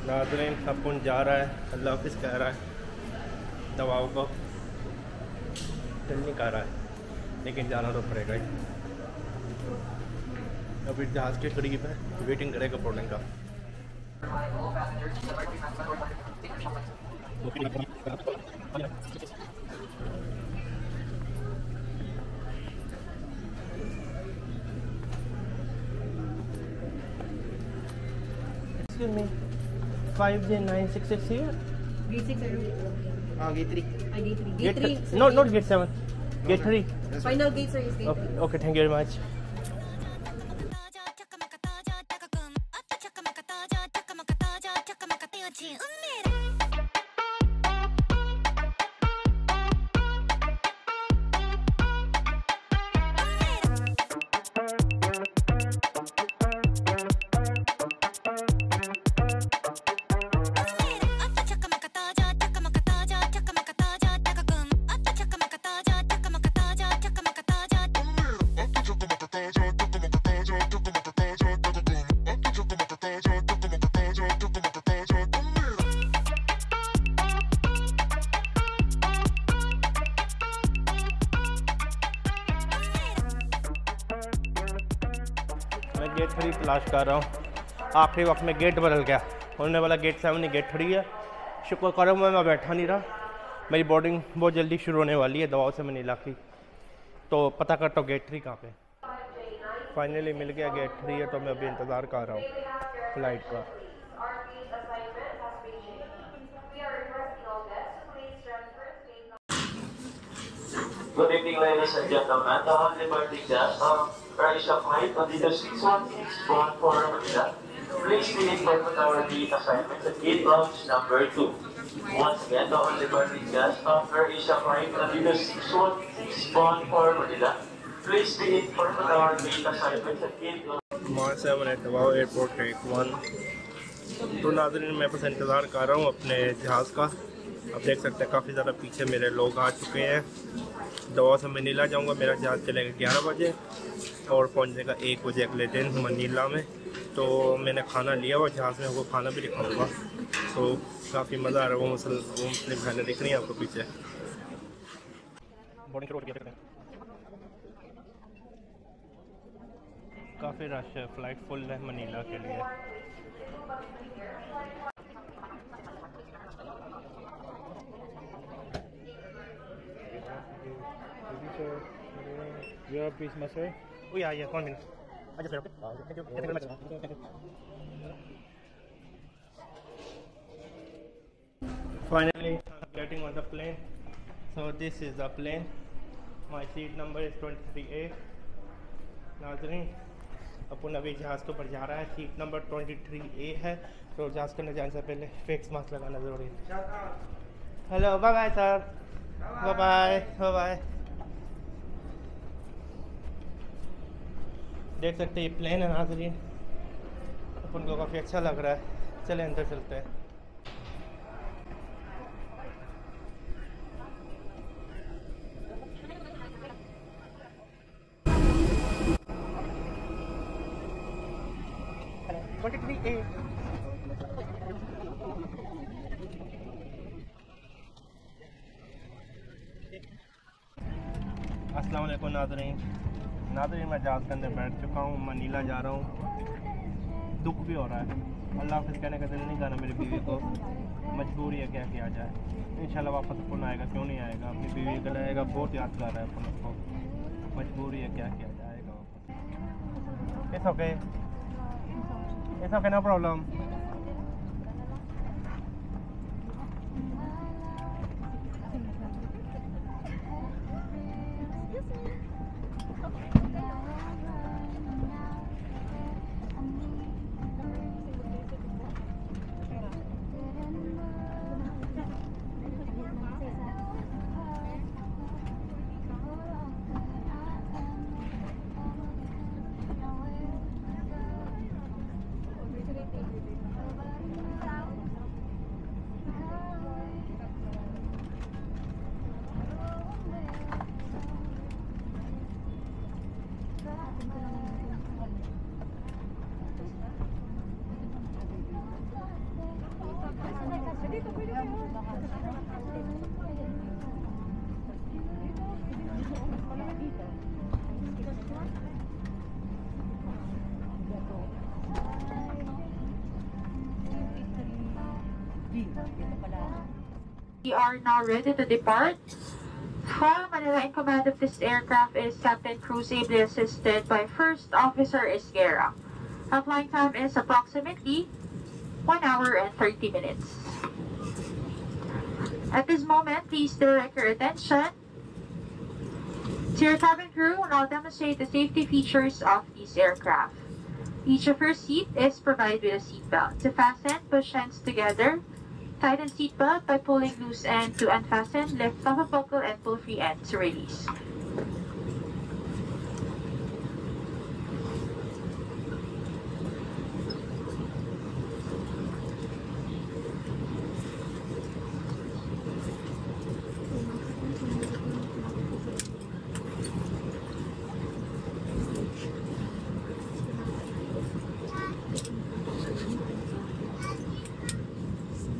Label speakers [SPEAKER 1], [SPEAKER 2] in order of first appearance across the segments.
[SPEAKER 1] नाज़रीन अपन जा रहा है, अल्लाह हाफिज़ कह रहा है, दवाओं को दिल नहीं कर रहा है लेकिन जाना तो पड़ेगा ही। अभी जहाज़ के करीब है, वेटिंग करेगा बोर्डिंग का। Excuse me, 5J966 here?
[SPEAKER 2] Gate 6 or
[SPEAKER 3] Gate 3.
[SPEAKER 2] Gate 3.
[SPEAKER 1] Gate
[SPEAKER 2] 3.
[SPEAKER 1] No, not gate 7. Gate 3.
[SPEAKER 2] Final gate, sir, is gate 3.
[SPEAKER 1] Okay, thank you very much. मैं गेट 3 तलाश कर रहा हूँ। आखिरी वक्त में गेट बदल गया, उन्होंने बोला गेट 7 नहीं गेट 3 है। शुक्र करो मैं बैठा नहीं रहा, मेरी बोर्डिंग बहुत जल्दी शुरू होने वाली है दवाओं से मनीला की, तो पता करता हूँ गेट 3 कहाँ पे। फाइनली मिल गया, गेट 3 है, तो मैं अभी इंतज़ार कर रहा हूँ फ्लाइट का।
[SPEAKER 4] Good evening, ladies and gentlemen. The only boarding guest price of flight on the 616 for Manila. Please be informed with our gate assignments at gate lounge number 2. Once again, the only boarding guest price of flight on the 616 for Manila. Please be informed with our gate assignments at gate lounge.
[SPEAKER 1] 7 at Wow Airport Take 1। तो नाज़रीन मैं बस इंतज़ार कर रहा हूँ अपने जहाज़ का। अब देख सकते हैं काफ़ी ज़्यादा पीछे मेरे लोग आ चुके हैं। दवा से मनीला जाऊंगा, मेरा जहाज़ चलेगा 11 बजे और पहुंचेगा 1 बजे अगले दिन मनीला में। तो मैंने खाना लिया हुआ जहाज़ में, वो खाना भी दिखाऊंगा। तो काफ़ी मज़ा आ रहा है। वो मुस्लिम खाने दिख रही हैं आपको पीछे। काफ़ी रश है, फ़्लाइट फुल है मनीला के लिए।
[SPEAKER 5] Your piece, sir.
[SPEAKER 1] Oh yeah, 1 minute. I just okay. Thank you. Thank you very much. Thank you. Finally, I'm getting on the plane. So this is the plane. My seat number is 23A. नाज़रीन अपन अभी जहाज़ के ऊपर जा रहा है। Seat number 23A है। तो जहाज़ करने जाने से पहले फेस मास्क लगाना ज़रूरी है। Hello, bye bye sir, bye bye bye bye. देख सकते हैं ये प्लेन है नाज़रीन, अपन को काफ़ी अच्छा लग रहा है। चले अंदर चलते हैं। अस्सलाम वालेकुम नाज़रीन मैं जहाज़ के अंदर बैठ चुका हूँ, मनीला जा रहा हूँ। दुख भी हो रहा है, अल्लाह हाफ़िज़ कहने का दिल नहीं कर रहा मेरी बीवी को, मजबूरी है क्या किया जाए। इंशाल्लाह वापस अपन आएगा, क्यों नहीं आएगा, अपनी बीवी को लाएगा, बहुत याद कर रहा है अपन को, मजबूरी है क्या किया जाएगा वापस। It's okay no problem.
[SPEAKER 3] We are now ready to depart. From Manila, in command of this aircraft is Captain Cruz, ably assisted by First Officer Esguerra. Our flying time is approximately 1 hour and 30 minutes. At this moment, please direct your attention to your cabin crew, and I'll demonstrate the safety features of this aircraft. Each of your seat is provided with a seat belt. To fasten, push ends together. Tighten seat belt by pulling loose end to unfasten, lift off a buckle and pull free end to release.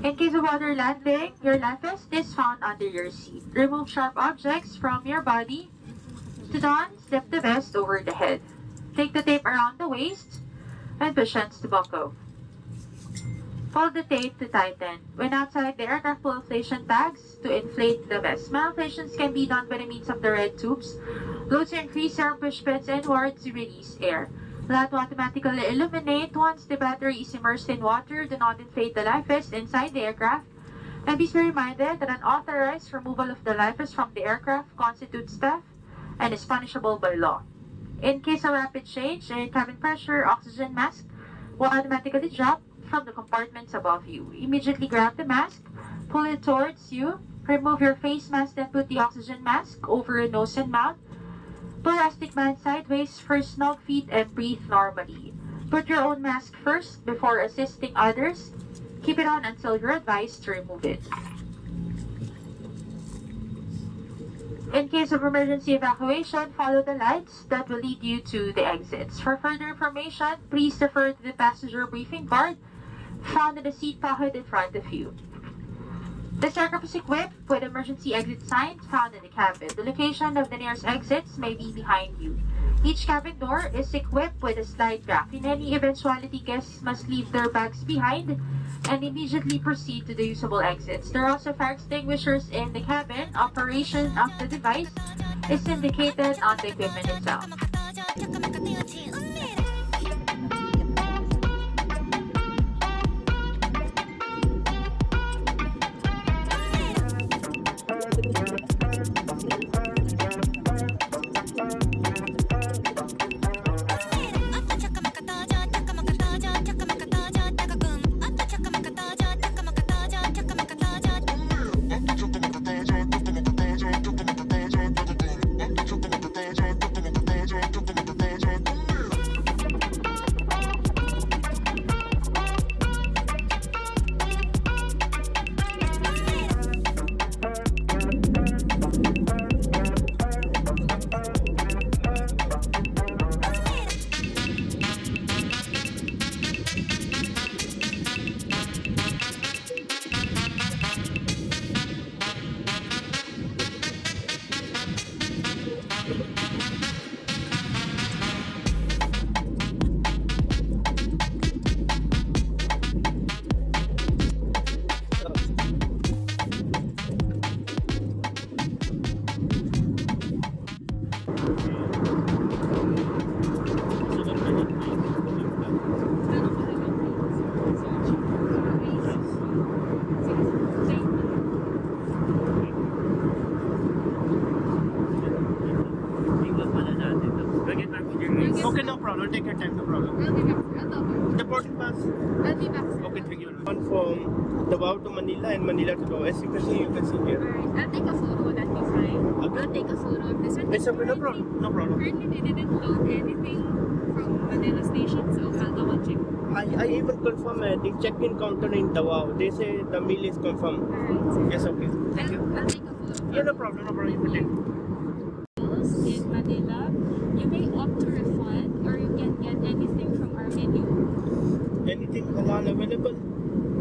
[SPEAKER 3] In case of water landing, your life vest is found under your seat. Remove sharp objects from your body. To don, slip the vest over the head. Take the tape around the waist and push ends to buckle. Pull the tape to tighten. When outside the aircraft, pull inflation tags to inflate the vest. Malinflations can be done by the means of the red tubes. Load to increase air, push beds inward to release air. That will automatically illuminate once the battery is immersed in water. Do not inflate the life vest inside the aircraft. And please be reminded that unauthorized removal of the life vest from the aircraft constitutes theft and is punishable by law. In case of rapid change in cabin pressure, oxygen mask will automatically drop from the compartments above you. Immediately grab the mask, pull it towards you, remove your face mask, then put the oxygen mask over your nose and mouth. Pull elastic band sideways for snug feet and breathe normally. Put your own mask first before assisting others. Keep it on until you're advised to remove it. In case of emergency evacuation, follow the lights that will lead you to the exits. For further information, please refer to the passenger briefing card found in the seat pocket in front of you. This aircraft is equipped with emergency exit signs found in the cabin. The location of the nearest exits may be behind you. Each cabin door is equipped with a slide rack. In any eventuality, guests must leave their bags behind and immediately proceed to the usable exits. There are also fire extinguishers in the cabin. Operation of the device is indicated on the equipment itself.
[SPEAKER 1] Okay, no problem. Take your time, no problem.
[SPEAKER 2] I'll be back.
[SPEAKER 1] The boarding pass.
[SPEAKER 2] I'll be back.
[SPEAKER 1] Okay, thank you. One from Davao to Manila and Manila to Davao. As you can see here.
[SPEAKER 2] Alright, I'll take a photo, that'd be fine.
[SPEAKER 1] Okay.
[SPEAKER 2] I'll take a photo of this one.
[SPEAKER 1] It's okay, no problem. No problem.
[SPEAKER 2] Currently, they didn't load anything from Manila station, so I'll double check.
[SPEAKER 1] I even confirm the check-in counter in Davao. They say the meal is confirmed.
[SPEAKER 2] Alright.
[SPEAKER 1] Yes, okay. Thank you.
[SPEAKER 2] I'll take a photo.
[SPEAKER 1] Yeah, no problem. No problem. You can
[SPEAKER 2] In Manila, you may opt to refund or you can get anything from our menu.
[SPEAKER 1] anything halal available?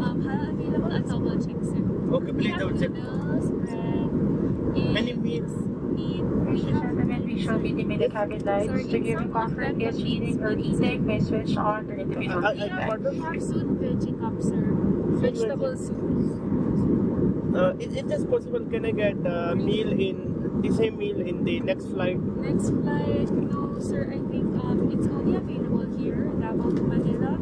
[SPEAKER 2] Halal available, I'll double check.
[SPEAKER 1] Okay, please double check.
[SPEAKER 2] Noodles, bread,
[SPEAKER 1] Many meals.
[SPEAKER 2] meat.
[SPEAKER 3] Ladies and gentlemen, we shall be dimming the cabin lights. To give comfort, guest reading or eating may switch on the individual
[SPEAKER 1] I
[SPEAKER 3] feedback.
[SPEAKER 1] pardon?
[SPEAKER 2] We have soup, veggie cup, sir. Vegetable soup.
[SPEAKER 1] Is it possible? Can I get meal in the same meal in the next flight?
[SPEAKER 2] Next flight, no, sir. I think it's only available here, Davao to Manila.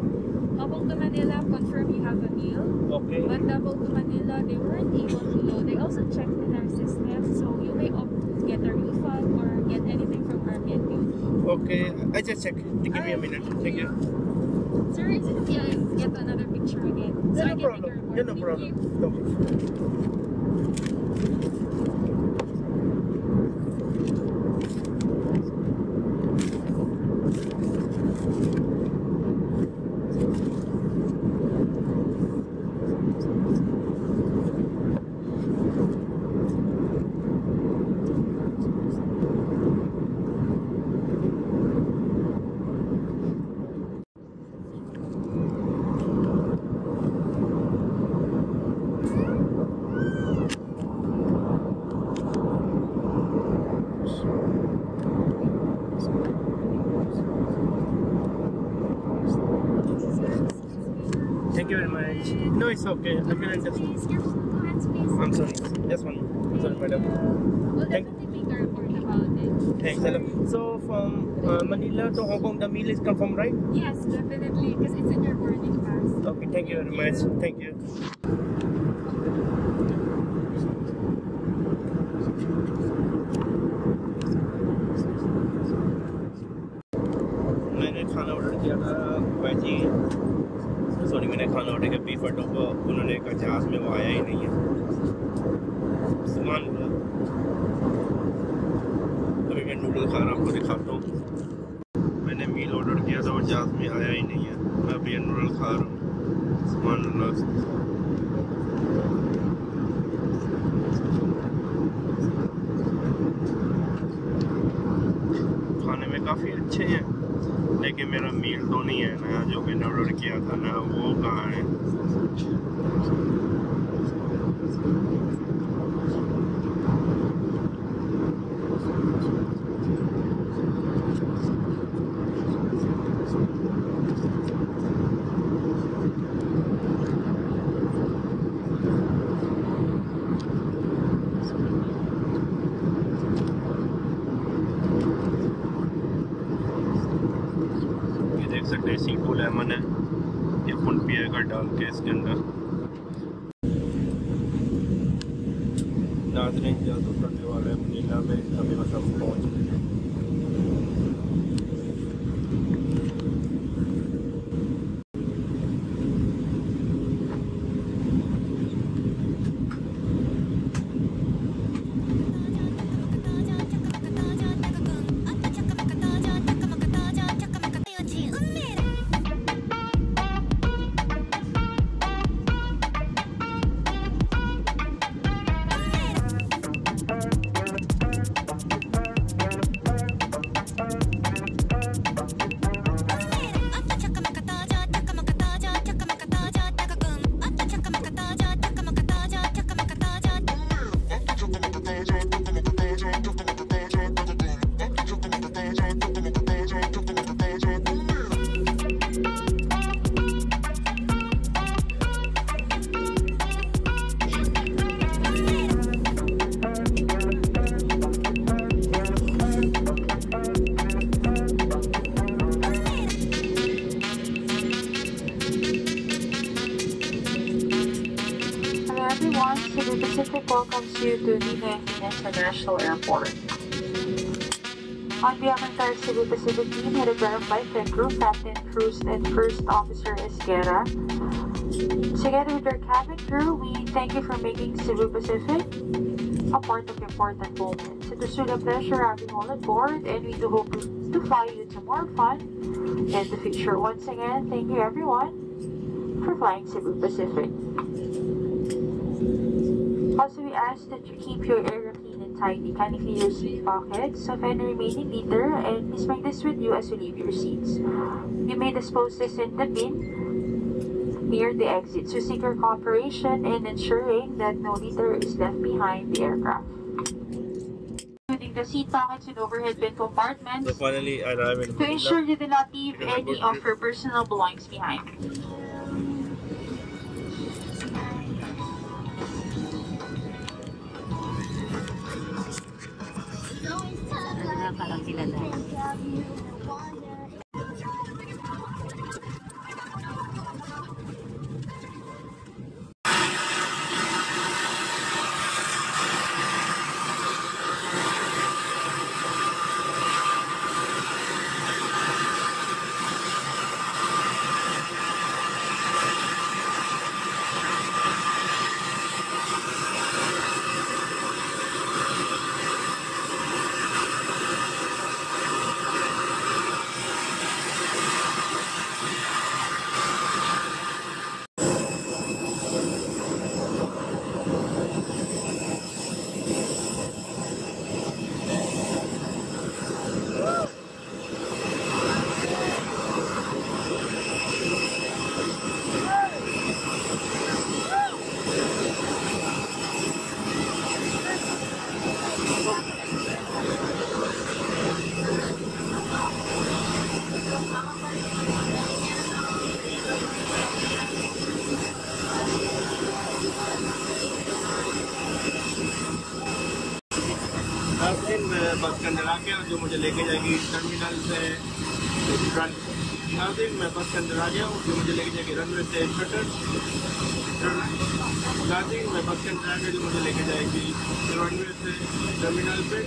[SPEAKER 2] Davao to Manila, confirm you have a meal.
[SPEAKER 1] Okay.
[SPEAKER 2] But Davao to Manila, they weren't able to load. They also checked in our system, so you may opt to get a refund or get anything from our menu.
[SPEAKER 1] Okay. I just check. Give me a minute. Thank you.
[SPEAKER 2] Sir, is it okay I get another picture again? So
[SPEAKER 1] Yeah,
[SPEAKER 2] I
[SPEAKER 1] no
[SPEAKER 2] can
[SPEAKER 1] problem.
[SPEAKER 2] take a
[SPEAKER 1] Yeah, no
[SPEAKER 2] report.
[SPEAKER 1] problem.
[SPEAKER 2] Thank you.
[SPEAKER 1] No problem. Thank you very much. No, it's okay. I can understand.
[SPEAKER 2] Please, your hands, please.
[SPEAKER 1] I'm sorry. Just one. Sorry, madam.
[SPEAKER 2] We'll
[SPEAKER 1] Thank-
[SPEAKER 2] definitely make a report about it.
[SPEAKER 1] Thanks. Hello. So from Manila to Hong Kong, the meal is confirmed, right?
[SPEAKER 2] Yes, definitely, because it's in your boarding pass.
[SPEAKER 1] Okay. Thank you very much. Thank you. मैंने खाना order किया था veggie sorry मैंने खाना order किया beef अटो को उन्होंने कहा जहाज़ में वो आया ही नहीं है सामान बोला अभी मैं नूडल खा रहा हूँ आपको दिखाता हूँ मैंने मील ऑर्डर किया था और जहाज़ में आया ही नहीं है मैं अभी ये नूडल खा रहा हूँ सामान खाने में काफ़ी अच्छे हैं लेकिन मेरा मील तो नहीं है ना जो मैंने ऑर्डर किया था ना वो कहाँ है देसी फूल लेमन है ये फुल पिएगा डाल के इसके अंदर नाज़रीन जादू करने वाले मनीला में अभी बस हम पहुँच गए
[SPEAKER 3] welcomes you to Mindanao International Airport. On behalf of the entire Cebu Pacific team, headed by our flight and crew, Captain, Cruise, and First Officer Esguerra. Together with our cabin crew, we thank you for making Cebu Pacific a part of important moments. It was really a pleasure having you all on board, and we do hope to fly you to more fun in the future. Once again, thank you everyone for flying Cebu Pacific. Also, we ask that you keep your area clean and tidy. Kindly clean your seat pockets of any remaining litter and please bring this with you as you leave your seats. You may dispose this in the bin near the exit, so seek your cooperation in ensuring that no litter is left behind the aircraft. Including the seat pockets and overhead bin compartments,
[SPEAKER 1] So finally I arrive in
[SPEAKER 3] to
[SPEAKER 1] Manila.
[SPEAKER 3] ensure you do not leave any of your personal belongings behind.
[SPEAKER 1] मैं बस के अंदर आ गया जो मुझे लेके जाएगी terminal से नाज़रीन मैं बस के अंदर आ गया हूँ जो मुझे लेके जाएगी रनवे से शटर। नाज़रीन मैं बस के अंदर आ गया जो मुझे लेके जाएगी रनवे से टर्मिनल पे।